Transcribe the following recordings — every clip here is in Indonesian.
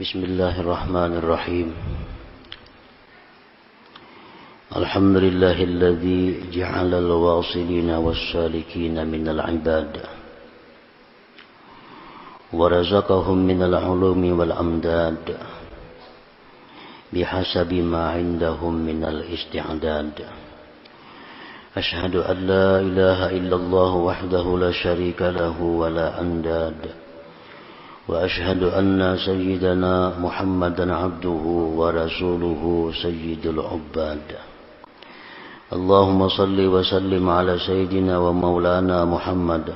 Bismillahirrahmanirrahim. Alhamdulillahilladzi ja'ala al-wasilina was-salikina minal ibad wa razaqahum minal ulumi wal amdad bihasabi ma 'indahum minal isti'dad. Ashhadu an la ilaha illallah wahdahu la syarika lahu wa la andad. وأشهد أن سيدنا محمدا عبده ورسوله سيد العباد. اللهم صل وسلم على سيدنا ومولانا محمد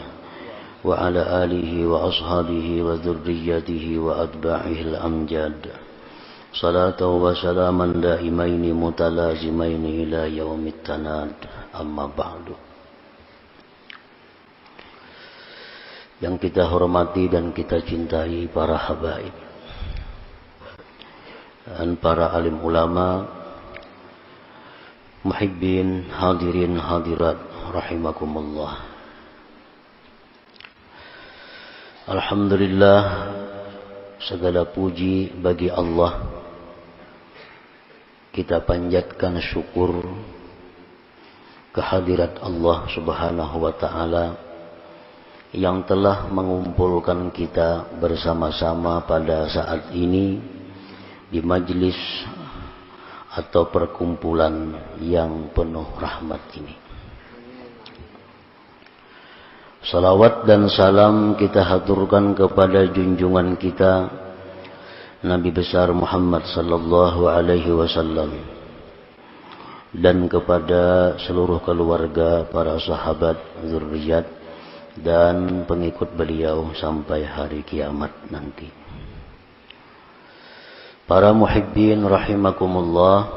وعلى آله وأصحابه وذريته وأتباعه الأمجاد صلاة وسلاما دائمين متلازمين إلى يوم التناد. أما بعد. Yang kita hormati dan kita cintai para habaib dan para alim ulama, muhibbin, hadirin hadirat rahimakumullah. Alhamdulillah, segala puji bagi Allah. Kita panjatkan syukur kehadirat Allah Subhanahu wa taala yang telah mengumpulkan kita bersama-sama pada saat ini di majlis atau perkumpulan yang penuh rahmat ini. Salawat dan salam kita haturkan kepada junjungan kita Nabi besar Muhammad sallallahu alaihi wasallam dan kepada seluruh keluarga, para sahabat, zuriat dan pengikut beliau sampai hari kiamat nanti. Para muhibbin rahimakumullah,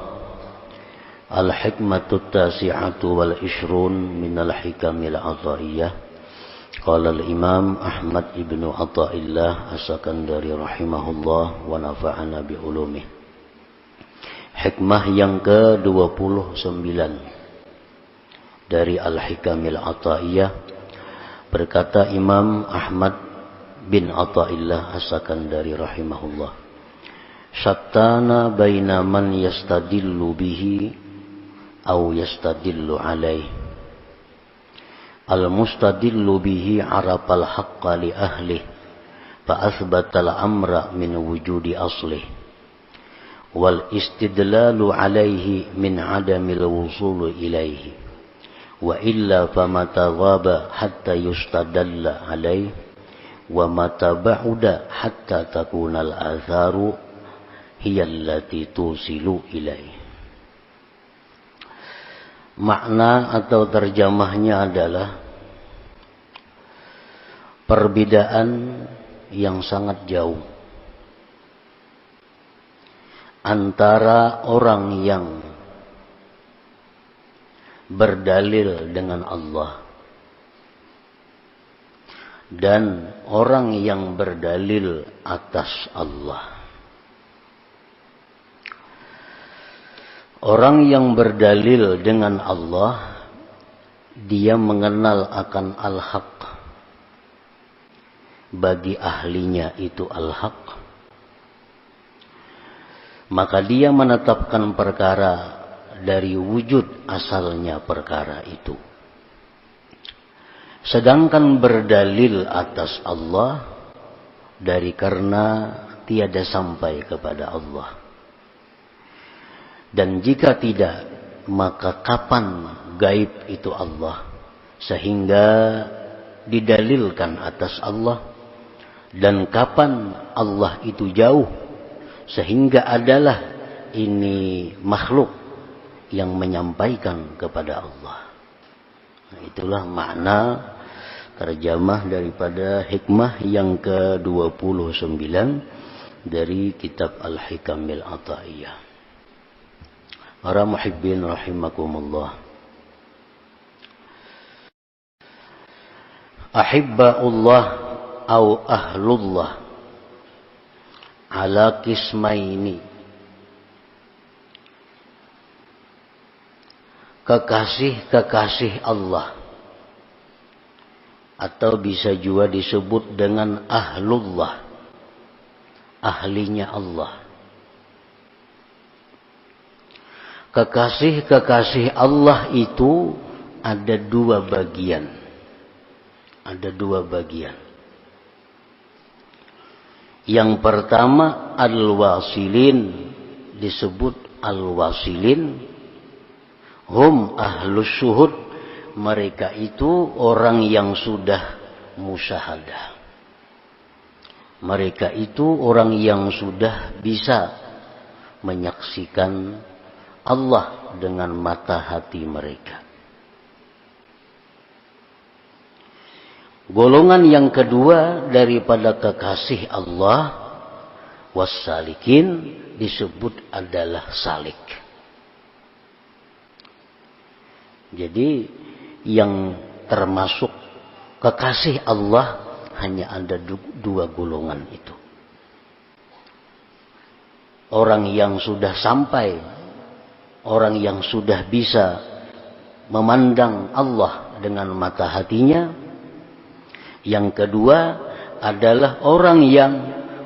al-hikmatut tasi'atu wal ishrun minal hikamil ataiyah. Qala al-imam Ahmad ibnu Athaillah as-Sakandari rahimahullah wa nafa'ana bi ulumih. Hikmah yang ke-29 dari al-hikamil ataiyah. Berkata Imam Ahmad bin Athaillah as-Sakandari rahimahullah, syattana baina man yastadillu bihi aw yastadillu alaih. Al-mustadillu bihi arafal haqqa li ahlih fa athbatal amra min wujudi aslih wal istidlalu alaihi min adamil wusul ilaihi. Wa illa famata ghaba hatta yustadalla alaih wa mata ba'uda hatta takunal atharu hiyallati tusilu ilaih. Makna atau terjemahnya adalah perbedaan yang sangat jauh antara orang yang berdalil dengan Allah dan orang yang berdalil atas Allah. Orang yang berdalil dengan Allah, dia mengenal akan al-haq. Bagi ahlinya itu al-haq, maka dia menetapkan perkara dari wujud asalnya perkara itu. Sedangkan berdalil atas Allah dari karena tiada sampai kepada Allah. Dan jika tidak, maka kapan gaib itu Allah sehingga didalilkan atas Allah, dan kapan Allah itu jauh sehingga adalah ini makhluk yang menyampaikan kepada Allah. Nah, itulah makna terjemah daripada hikmah yang ke-29 dari kitab Al-Hikamil Ataiyah. Para muhibbin rahimakumullah. Ahibbaullah au ahlullah ala qismaini. Kekasih-kekasih Allah atau bisa juga disebut dengan ahlullah ahlinya Allah. Kekasih-kekasih Allah itu ada dua bagian. Ada dua bagian. Yang pertama al-wasilin, disebut al-wasilin. Hum ahlus syuhud, mereka itu orang yang sudah musyahadah. Mereka itu orang yang sudah bisa menyaksikan Allah dengan mata hati mereka. Golongan yang kedua daripada kekasih Allah, wassalikin, disebut adalah salik. Jadi yang termasuk kekasih Allah hanya ada dua golongan itu. Orang yang sudah sampai, orang yang sudah bisa memandang Allah dengan mata hatinya. Yang kedua adalah orang yang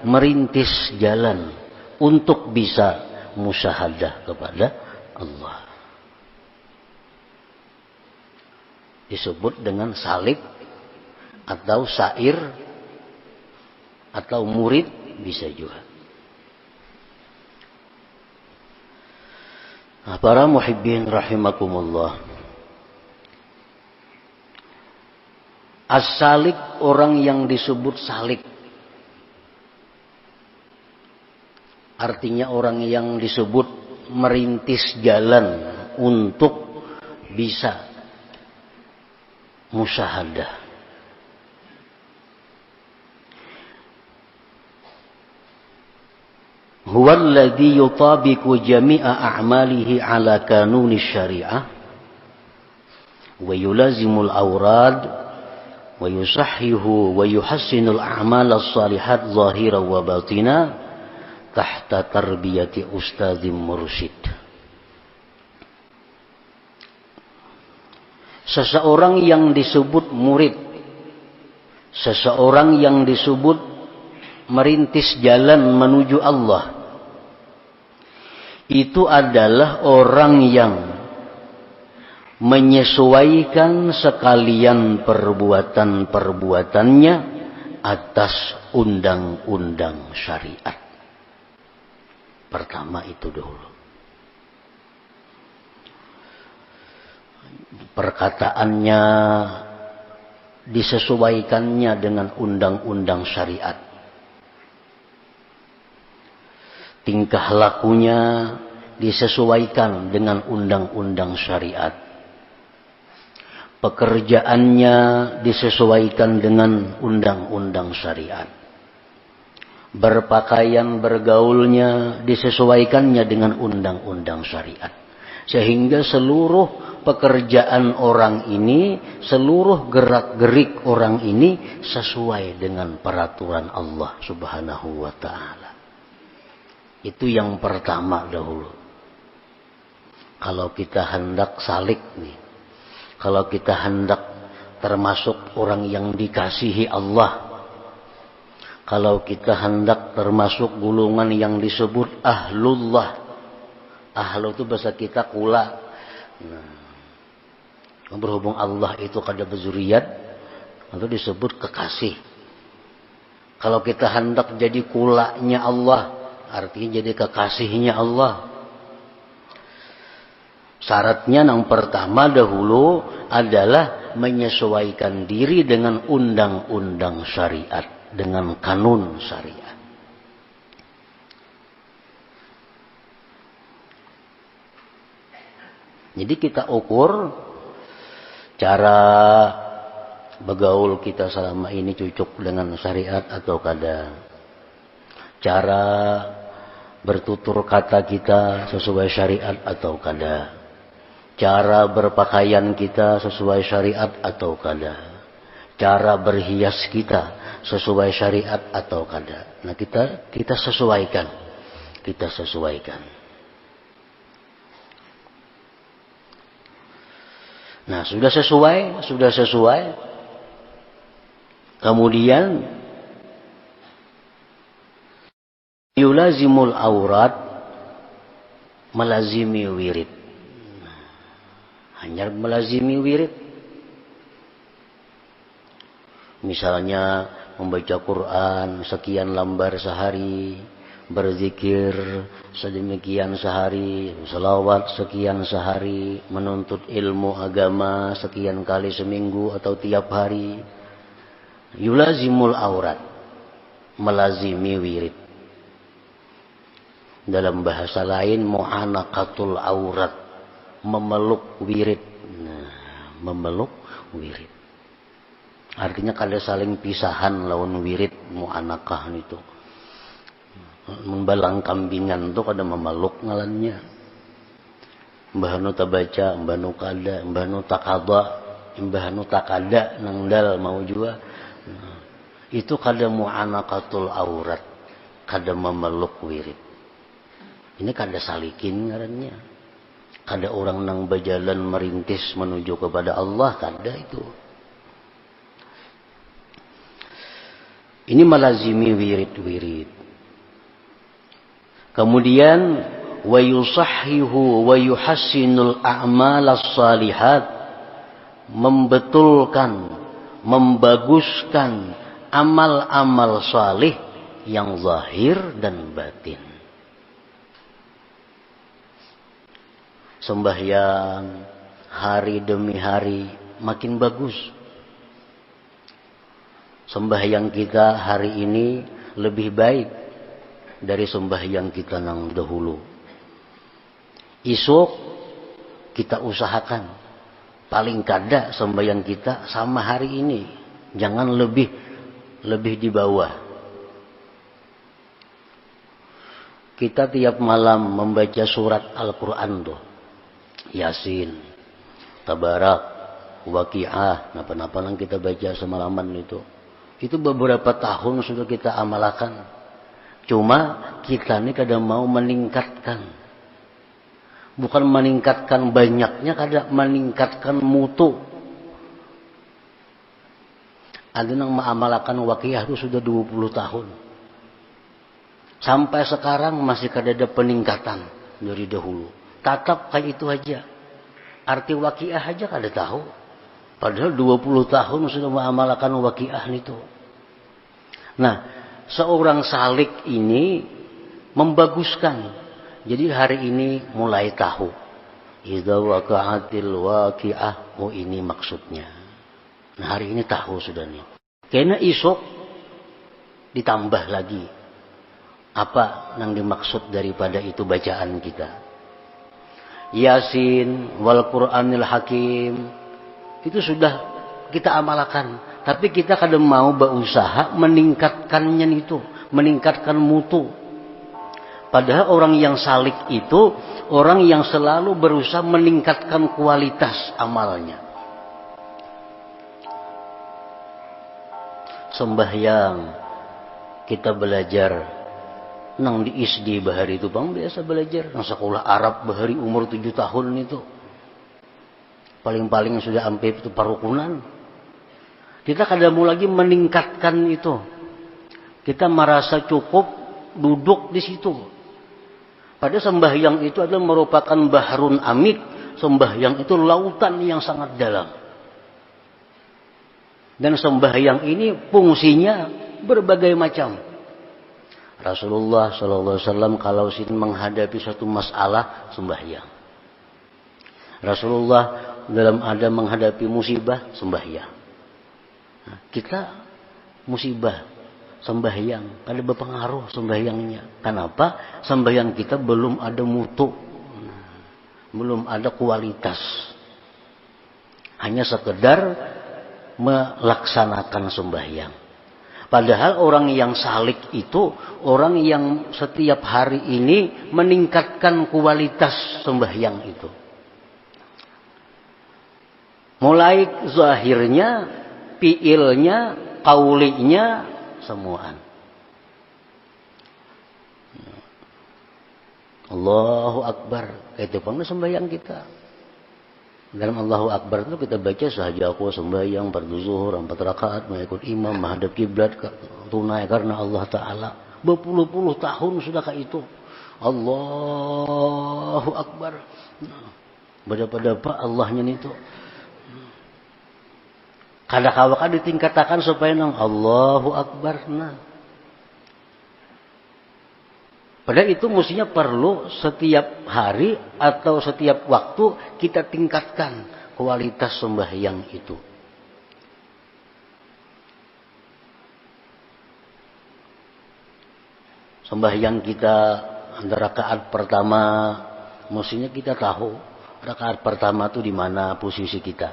merintis jalan untuk bisa musyahadah kepada Allah. Disebut dengan salik atau sair atau murid bisa juga. Nah, para muhibbin rahimakumullah. As-salik, orang yang disebut salik. Artinya orang yang disebut merintis jalan untuk bisa musyahadah. Huwa alladhi yutabiqu jami'a a'malihi ala kanuni syari'ah wa yulazimul awrad wa yusahhihu wa yuhassinul a'mal as-salihat zahiran wa batina tahta tarbiyati ustadzim mursyid. Seseorang yang disebut murid, seseorang yang disebut merintis jalan menuju Allah, itu adalah orang yang menyesuaikan sekalian perbuatan-perbuatannya atas undang-undang syariat. Pertama itu dulu. Perkataannya disesuaikannya dengan undang-undang syariat. Tingkah lakunya disesuaikan dengan undang-undang syariat. Pekerjaannya disesuaikan dengan undang-undang syariat. Berpakaian, bergaulnya disesuaikannya dengan undang-undang syariat. Sehingga seluruh pekerjaan orang ini, seluruh gerak-gerik orang ini sesuai dengan peraturan Allah Subhanahu wa ta'ala. Itu yang pertama dahulu. Kalau kita hendak salik nih, kalau kita hendak termasuk orang yang dikasihi Allah, kalau kita hendak termasuk golongan yang disebut ahlullah. Ahlu itu bahasa kita kula. Nah, berhubung Allah itu kada berzuriat, itu disebut kekasih. Kalau kita hendak jadi kulanya Allah, artinya jadi kekasihnya Allah. Syaratnya yang pertama dahulu adalah menyesuaikan diri dengan undang-undang syariat, dengan kanun syariat. Jadi kita ukur cara bergaul kita selama ini cocok dengan syariat atau kada. Cara bertutur kata kita sesuai syariat atau kada. Cara berpakaian kita sesuai syariat atau kada. Cara berhias kita sesuai syariat atau kada. Nah, kita sesuaikan. Kita sesuaikan. Nah, sudah sesuai. Kemudian Yulazimul aurat, melazimi wirid. Hanya melazimi wirid. Misalnya membaca Quran sekian lembar sehari, berzikir sedemikian sehari, selawat sekian sehari, menuntut ilmu agama sekian kali seminggu atau tiap hari. Yulazimul aurat, melazimi wirid. Dalam bahasa lain mu'anaqatul aurat, memeluk wirid. Nah, memeluk wirid. Artinya kada saling pisahan lawan wirid mu'anaqah itu. Membalang kambingan itu kada memeluk ngalannya. Mbah nu tabaca, mbah nu kada, mbah nu takada, mbah nu takada nangdal mau juga. Nah, itu kada mu'anaqatul aurat, kada memeluk wirid. Ini kada salikin ngarannya. Kada orang nang berjalan merintis menuju kepada Allah, kada itu. Ini melazimi wirid-wirid. Kemudian wa yusahhihu wa yuhassinul a'mal as-salihat, membetulkan, membaguskan amal-amal salih yang zahir dan batin. Sembahyang hari demi hari makin bagus. Sembahyang kita hari ini lebih baik dari sembahyang kita nang dahulu. Esok kita usahakan paling kada sembahyang kita sama hari ini, jangan lebih di bawah. Kita tiap malam membaca surat Al-Quran tuh, Yasin, Tabarak, Waqiah, napa-napa yang kita baca semalaman itu. Itu beberapa tahun sudah kita amalkan. Cuma kita ini kadang mau meningkatkan. Bukan meningkatkan banyaknya, kadang meningkatkan mutu. Ada yang mengamalkan Waqiah itu sudah 20 tahun. Sampai sekarang masih ada peningkatan dari dahulu. Tatap kayak itu aja. Arti Waqiah aja kada tahu. Padahal 20 tahun sudah mengamalkan Waqiah itu. Nah, seorang salik ini membaguskan. Jadi hari ini mulai tahu. Idza waqa'atil waqi'ah. Oh, ini maksudnya. Nah, hari ini tahu sudah nih. Karena esok ditambah lagi. Apa yang dimaksud daripada itu bacaan kita. Yasin wal Qur'anil Hakim. Itu sudah kita amalkan. Tapi kita kadang mau berusaha meningkatkannya itu. Meningkatkan mutu. Padahal orang yang salik itu orang yang selalu berusaha meningkatkan kualitas amalnya. Sembahyang kita belajar nang di SD bahari itu bang biasa belajar nang sekolah Arab bahari umur 7 tahun itu. Paling-paling sudah sampai itu parukunan. Kita kadang mau lagi meningkatkan itu. Kita merasa cukup duduk di situ. Pada sembahyang itu adalah merupakan bahrun amik. Sembahyang itu lautan yang sangat dalam. Dan sembahyang ini fungsinya berbagai macam. Rasulullah SAW kalau menghadapi satu masalah sembahyang. Rasulullah dalam ada menghadapi musibah sembahyang. Nah, kita musibah sembahyang ada berpengaruh sembahyangnya. Kenapa? Sembahyang kita belum ada mutu, belum ada kualitas. Hanya sekedar melaksanakan sembahyang. Padahal orang yang salik itu orang yang setiap hari ini meningkatkan kualitas sembahyang itu. Mulai zahirnya, fiilnya, qaulinya, semuaan. Allahu Akbar. Itu pun sembahyang kita. Dalam Allahu Akbar itu kita baca sahaja aku sembahyang fardu zuhur 4 rakaat mengikut imam menghadap kiblat tunai karena Allah Ta'ala. Berpuluh-puluh tahun sudah kayak itu. Allahu Akbar. Nah, berapa Allahnya itu. Kadang-kadang ditingkatakan supaya nang Allahu Akbar. Nah, padahal itu mestinya perlu setiap hari atau setiap waktu kita tingkatkan kualitas sembahyang itu. Sembahyang kita rakaat pertama, mestinya kita tahu rakaat pertama itu di mana posisi kita.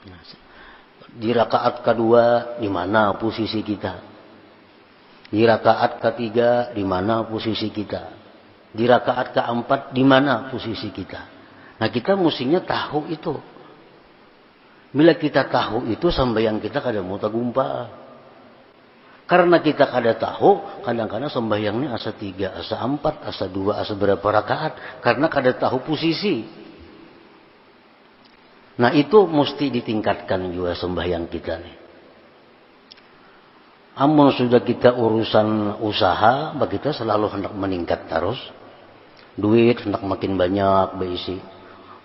Nah, di rakaat kedua di mana posisi kita. Di rakaat ketiga di mana posisi kita. Di rakaat keempat di mana posisi kita. Nah, kita mestinya tahu itu. Bila kita tahu itu sembahyang kita kada muta gumpa. Karena kita kada tahu, kadang-kadang sembahyangnya asa 3, asa 4, asa 2, asa berapa rakaat. Karena kada tahu posisi. Nah, itu mesti ditingkatkan juga sembahyang kita nih. Amun sudah kita urusan usaha, bagi kita selalu hendak meningkat terus. Duit hendak makin banyak beisi.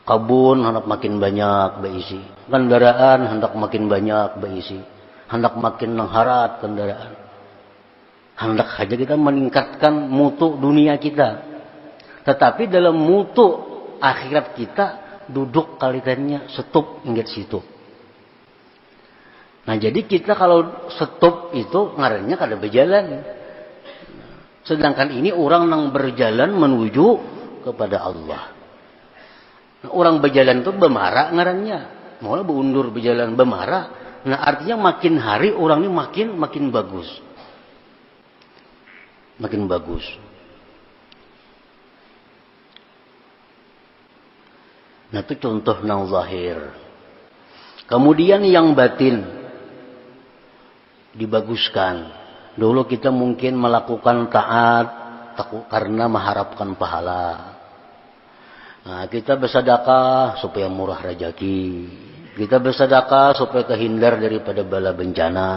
Kebun hendak makin banyak beisi. Kendaraan hendak makin banyak beisi. Hendak makin mengharat kendaraan. Hendak saja kita meningkatkan mutu dunia kita. Tetapi dalam mutu akhirat kita, duduk kalikannya stop ingat situ. Nah, jadi kita kalau stop itu ngarannya kada berjalan. Sedangkan ini orang yang berjalan menuju kepada Allah. Nah, orang berjalan itu bemara ngarannya. Malah beundur berjalan bemara. Nah, artinya makin hari orang ini makin bagus. Makin bagus. Nah, itu contoh nang zahir. Kemudian yang batin dibaguskan. Dulu kita mungkin melakukan taat karena mengharapkan pahala. Nah, kita bersedekah supaya murah rezeki. Kita bersedekah supaya terhindar daripada bala bencana.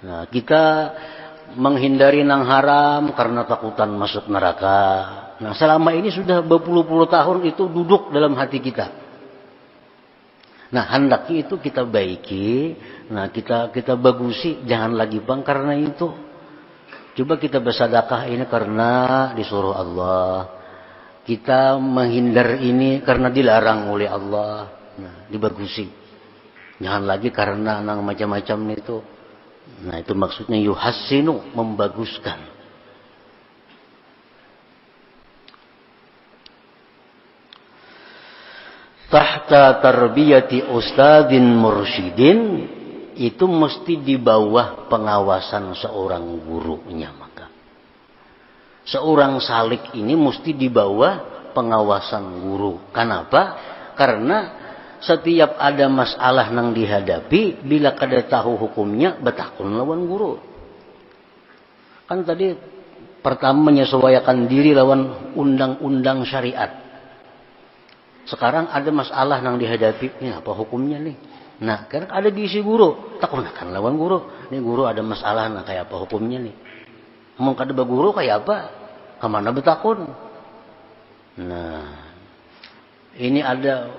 Nah, kita menghindari nang haram karena takutan masuk neraka. Nah, selama ini sudah berpuluh-puluh tahun itu duduk dalam hati kita. Nah, hendaknya itu kita baiki. Nah, kita bagusi. Jangan lagi bang karena itu. Coba kita bersedekah ini karena disuruh Allah. Kita menghindar ini karena dilarang oleh Allah. Nah, dibagusi. Jangan lagi karena nang macam-macam itu. Nah, itu maksudnya yuhassinu, membaguskan. Tahta tarbiyati ustadzin mursyidin, itu mesti di bawah pengawasan seorang gurunya. Maka seorang salik ini mesti di bawah pengawasan guru. Kenapa? Karena setiap ada masalah yang dihadapi, bila kada tahu hukumnya, betakun lawan guru. Kan tadi pertama menyesuaikan diri lawan undang-undang syariat. Sekarang ada masalah yang dihadapi, ini apa hukumnya nih? Nah, kan ada diisi guru, takunakan lawan guru. Ini guru ada masalah, nah kayak apa hukumnya nih? Mau kada baguru kayak apa? Kemana betakun? Nah, ini ada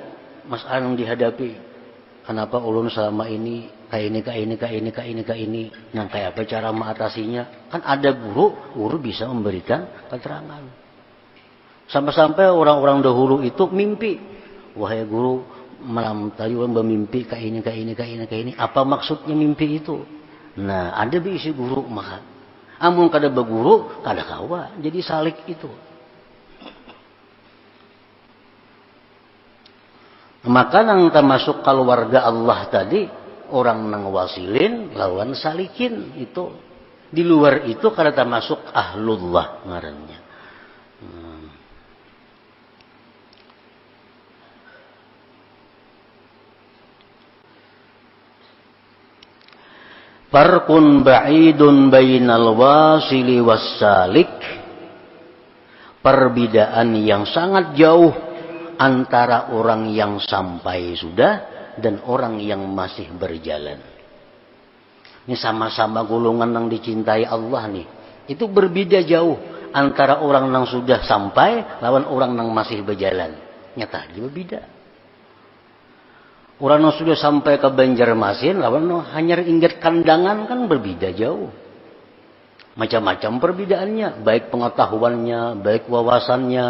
masalah yang dihadapi. Kenapa ulun selama ini kayak ini. Nah, kayak apa cara mengatasinya? Kan ada guru bisa memberikan keterangan. Sampai-sampai orang-orang dahulu itu mimpi. Wahai guru, malam tadi orang bermimpi kayak ini. Apa maksudnya mimpi itu? Nah, ada diisi guru maka. Amun kada beguru, kada kawa. Jadi salik itu. Maka nang termasuk keluarga Allah tadi, orang nang wasilin lawan salikin itu. Di luar itu kada termasuk ahlullah ngarannya. Farqun ba'idun bainal wasili wassalik. Perbedaan yang sangat jauh antara orang yang sampai sudah dan orang yang masih berjalan. Ini sama-sama golongan yang dicintai Allah nih. Itu berbeda jauh antara orang yang sudah sampai lawan orang yang masih berjalan. Nyata dia berbeda. Orang yang sudah sampai ke Banjarmasin lawan yang hanya ingat kandangan kan berbeda jauh. Macam-macam perbedaannya, baik pengetahuannya, baik wawasannya.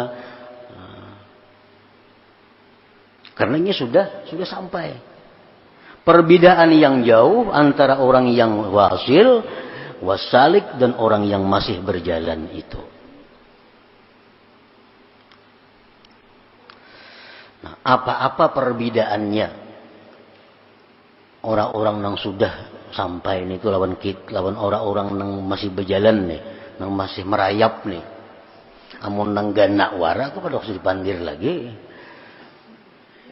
Karena ini sudah sampai. Perbedaan yang jauh antara orang yang wasil, wasalik dan orang yang masih berjalan itu. Nah, apa-apa perbedaannya orang-orang yang sudah sampai ini itu lawan orang-orang yang masih berjalan nih, yang masih merayap nih. Amun nang ganak wara aku pada harus dipandir lagi.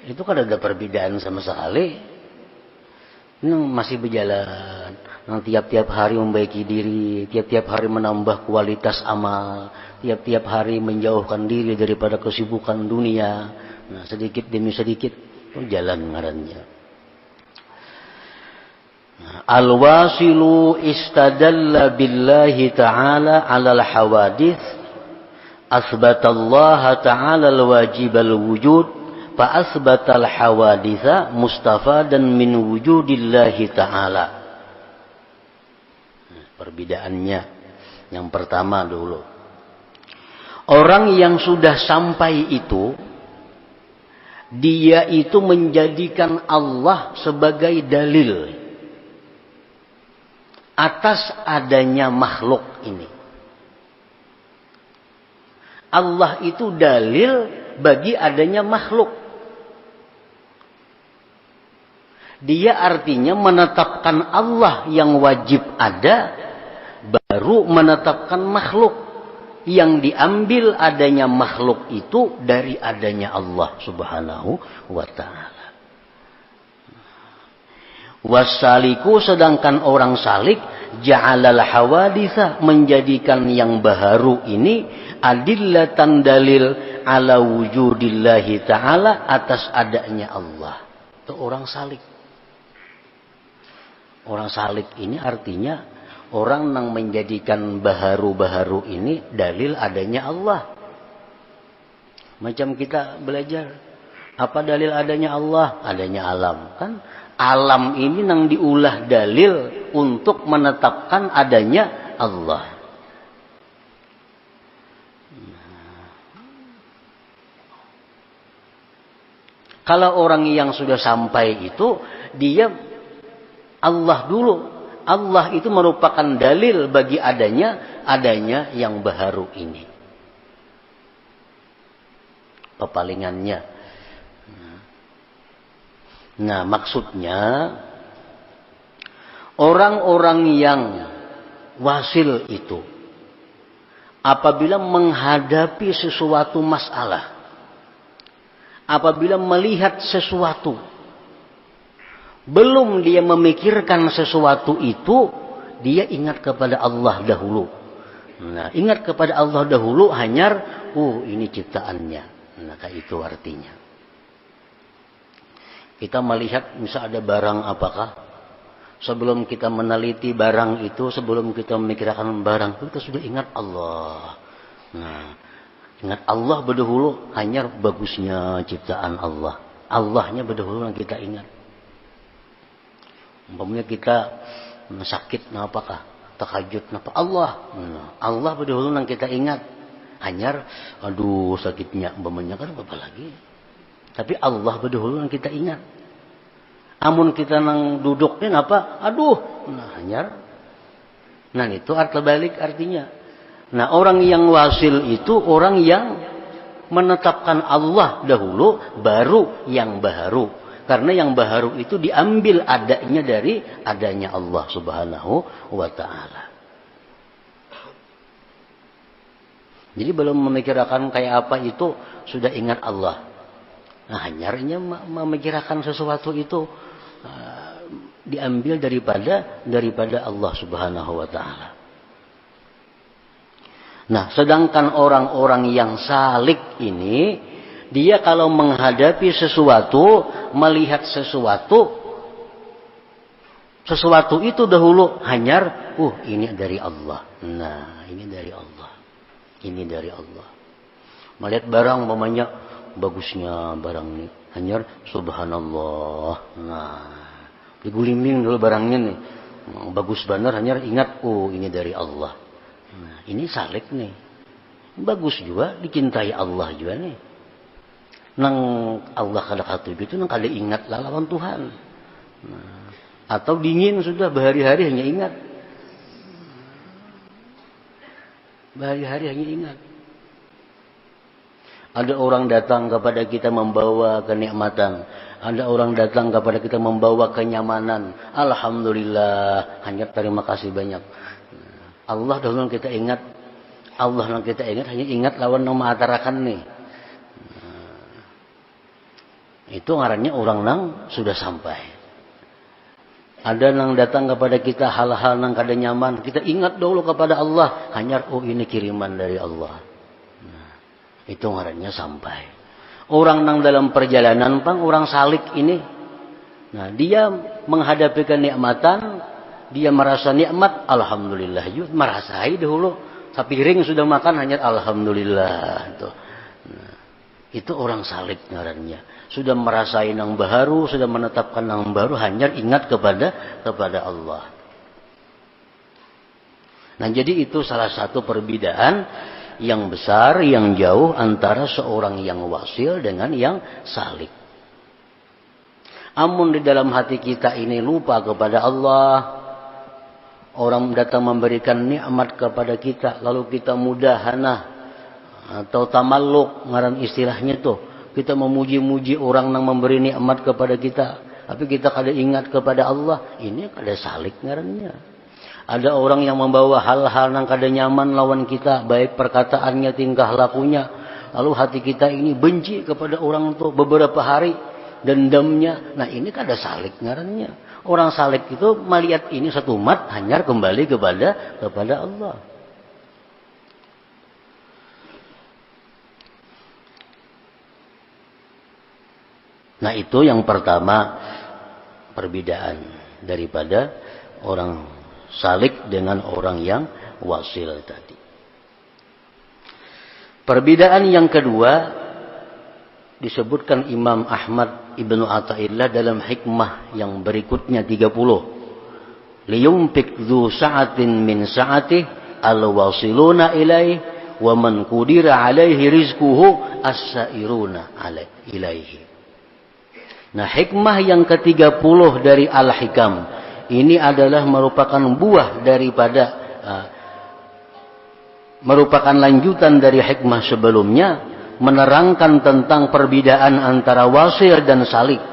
Itu kan ada perbedaan sama sekali. Ini masih berjalan. Yang tiap-tiap hari membaiki diri, tiap-tiap hari menambah kualitas amal, tiap-tiap hari menjauhkan diri daripada kesibukan dunia. Nah, sedikit demi sedikit itu jalan ngarannya. Al-wasilu istadalla billahi ta'ala 'alal hawadith asbatallaha ta'ala al-wajibal wujud fa asbatal hawaditha mustafadan min wujudillahi ta'ala. Perbedaannya yang pertama dulu, orang yang sudah sampai itu dia itu menjadikan Allah sebagai dalil atas adanya makhluk ini. Allah itu dalil bagi adanya makhluk. Dia artinya menetapkan Allah yang wajib ada, baru menetapkan makhluk. Yang diambil adanya makhluk itu dari adanya Allah subhanahu wa ta'ala. Wasaliku, sedangkan orang salik, ja'alal hawaditha, menjadikan yang baharu ini adillatan dalil ala wujudillahi ta'ala, atas adanya Allah. Itu orang salik. Orang salik ini artinya orang yang menjadikan baharu-baharu ini dalil adanya Allah. Macam kita belajar, apa dalil adanya Allah? Adanya alam. Kan alam ini yang diulah dalil untuk menetapkan adanya Allah. Kalau orang yang sudah sampai itu, dia Allah dulu. Allah itu merupakan dalil bagi adanya yang baharu ini. Pepalingannya. Nah, maksudnya orang-orang yang wasil itu apabila menghadapi sesuatu masalah, apabila melihat sesuatu, belum dia memikirkan sesuatu itu, dia ingat kepada Allah dahulu. Nah, ingat kepada Allah dahulu hanya, ini ciptaannya. Nah, kayak itu artinya. Kita melihat misal ada barang apakah, sebelum kita meneliti barang itu, sebelum kita memikirkan barang itu, kita sudah ingat Allah. Nah, ingat Allah berdahulu hanya bagusnya ciptaan Allah. Allahnya berdahulu yang kita ingat. Umpamanya kita sakit, apakah tahajud, apa Allah, Allah berdahulu yang kita ingat. Hanya, aduh sakitnya, umpamanya kan apa lagi. Tapi Allah berdahulu yang kita ingat. Amun kita nang duduknya apa, aduh, hanya. Nah itu arti balik artinya. Nah orang yang wasil itu orang yang menetapkan Allah dahulu, baru yang baharu. Karena yang baharu itu diambil adanya dari adanya Allah subhanahu wa ta'ala. Jadi belum memikirkan kayak apa itu, sudah ingat Allah. Nah hanya memikirkan sesuatu itu diambil daripada Allah subhanahu wa ta'ala. Nah sedangkan orang-orang yang salik ini, dia kalau menghadapi sesuatu, melihat sesuatu, Sesuatu itu dahulu hanyar, ini dari Allah. Nah, ini dari Allah. Ini dari Allah. Melihat barang umpamanya bagusnya barang ini, hanyar subhanallah. Nah, digulimbing dulu barangnya nih. Bagus benar hanyar ingat, ini dari Allah. Nah, ini salik nih. Bagus juga dicintai Allah juga nih. Nang Allah kada katuju itu nang kada ingat lawan Tuhan. Nah, atau dingin sudah berhari-hari hanya ingat. Berhari-hari hanya ingat. Ada orang datang kepada kita membawa kenikmatan. Ada orang datang kepada kita membawa kenyamanan. Alhamdulillah. Hanya terima kasih banyak. Allah dahulu kita ingat. Allah yang kita ingat hanya ingat lawan nama atarakan nih. Itu ngarannya orang nang sudah sampai. Ada yang datang kepada kita hal-hal yang kada nyaman. Kita ingat dulu kepada Allah. Hanya ini kiriman dari Allah. Nah, itu ngarannya sampai. Orang yang dalam perjalanan orang salik ini. Nah, dia menghadapi kenikmatan. Dia merasa nikmat. Alhamdulillah. Merasai dahulu. Sapiring sudah makan hanya alhamdulillah. Nah, itu orang salik ngarannya. Sudah merasai yang baru, sudah menetapkan yang baru, hanya ingat kepada Allah. Nah, jadi itu salah satu perbedaan yang besar, yang jauh antara seorang yang wasil dengan yang salik. Amun di dalam hati kita ini lupa kepada Allah, orang datang memberikan nikmat kepada kita, lalu kita mudahana atau tamalluk, ngaran istilahnya tuh. Kita memuji-muji orang yang memberi nikmat kepada kita. Tapi kita kada ingat kepada Allah. Ini kada salik ngarannya. Ada orang yang membawa hal-hal yang kada nyaman lawan kita. Baik perkataannya, tingkah lakunya. Lalu hati kita ini benci kepada orang itu beberapa hari. Dendamnya. Nah, ini kada salik ngarannya. Orang salik itu melihat ini satu umat hanya kembali kepada Allah. Nah, itu yang pertama perbedaan daripada orang salik dengan orang yang wasil tadi. Perbedaan yang kedua disebutkan Imam Ahmad Ibnu Athaillah dalam hikmah yang berikutnya 30. Liyumtik dzu sa'atin min sa'atihi al-wasiluna ilaihi wa man qudira alaihi rizquhu as-sa'iruna ilaihi. Nah, hikmah yang ke-30 dari Al-Hikam ini adalah merupakan buah daripada merupakan lanjutan dari hikmah sebelumnya, menerangkan tentang perbedaan antara wasil dan salik.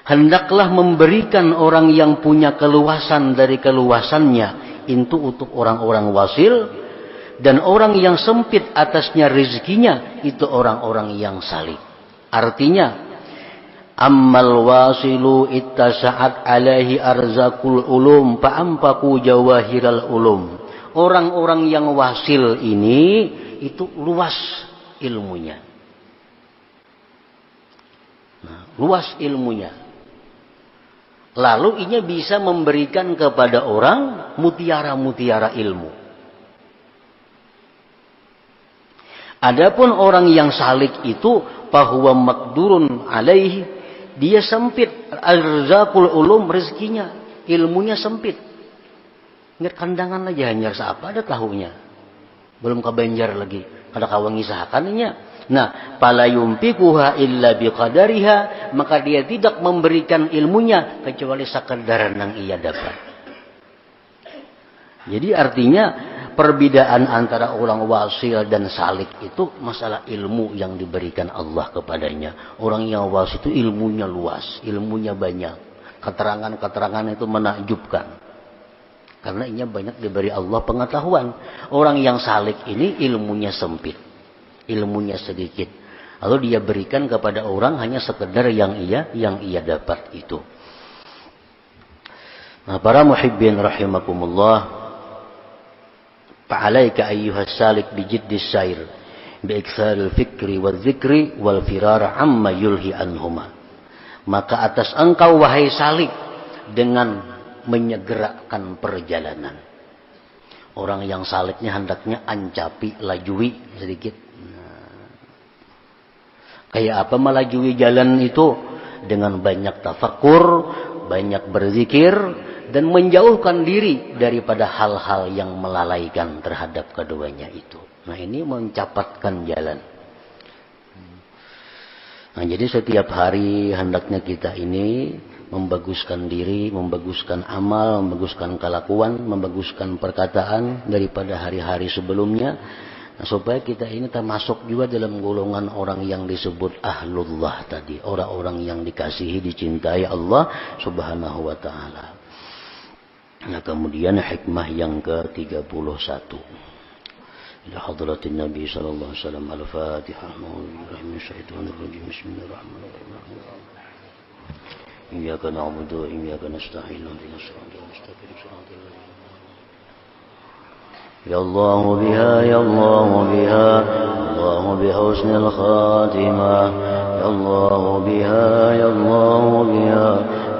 Hendaklah memberikan orang yang punya keluasan dari keluasannya itu untuk orang-orang wasil, dan orang yang sempit atasnya rezekinya itu orang-orang yang salik. Artinya, ammal wasilu ittasa'at alaihi arzakul ulum fa'ampaku jawahiral ulum. Orang-orang yang wasil ini itu luas ilmunya. Nah, luas ilmunya. Lalu ini bisa memberikan kepada orang mutiara-mutiara ilmu. Adapun orang yang salik itu bahwa makdurun alaihi, dia sempit arzakul ulum, rezekinya, ilmunya sempit. Ingat kandangan aja hanya apa ada tahunya. Belum kebanjar lagi. Kada kawangi sahakannya. Nah, pala yumpikuha illa biqadariha, maka dia tidak memberikan ilmunya kecuali sekadaran yang ia dapat. Jadi artinya perbedaan antara orang wasil dan salik itu masalah ilmu yang diberikan Allah kepadanya. Orang yang wasil itu ilmunya luas, ilmunya banyak. Keterangan-keterangan itu menakjubkan. Karena ini banyak diberi Allah pengetahuan. Orang yang salik ini ilmunya sempit, ilmunya sedikit. Lalu dia berikan kepada orang hanya sekedar yang ia dapat itu. Nah, para muhibbin rahimakumullah, fa'alaika ayyuhas salik bijiddis sair biiktsaril fikri wadzikri wal firar amma yulhi anhuma. Maka atas engkau wahai salik dengan menyegerakan perjalanan. Orang yang saliknya hendaknya ancapi, lajui sedikit. Kayak apa melajui jalan itu? Dengan banyak tafakur, banyak berzikir, dan menjauhkan diri daripada hal-hal yang melalaikan terhadap keduanya itu. Nah, ini mencapatkan jalan. Nah, jadi setiap hari hendaknya kita ini membaguskan diri, membaguskan amal, membaguskan kelakuan, membaguskan perkataan daripada hari-hari sebelumnya. Nah, supaya kita ini termasuk juga dalam golongan orang yang disebut ahlullah tadi. Orang-orang yang dikasihi, dicintai Allah subhanahu wa ta'ala. Nah, kemudian hikmah yang ke-31. Ila hadratin Nabi sallallahu alaihi wasallam. Al-Fatihah. Bismillahirrahmanirrahim. Iyyaka na'budu wa iyyaka nasta'in. Ihdinas siratal mustaqim. Ya Allah biha, ya Allah biha, Allah bihusn al-khatimah. Ya Allah biha, ya Allah biha,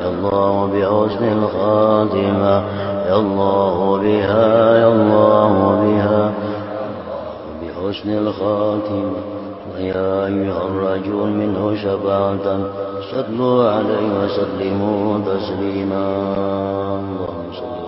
ya Allah bihusn al-khatimah. Ya Allah biha, ya Allah biha, bihusn al-khatimah. Ya ayyuhar rajul minhu syafa'atan sallu alaihi wa sallimu taslima. Allahumma salli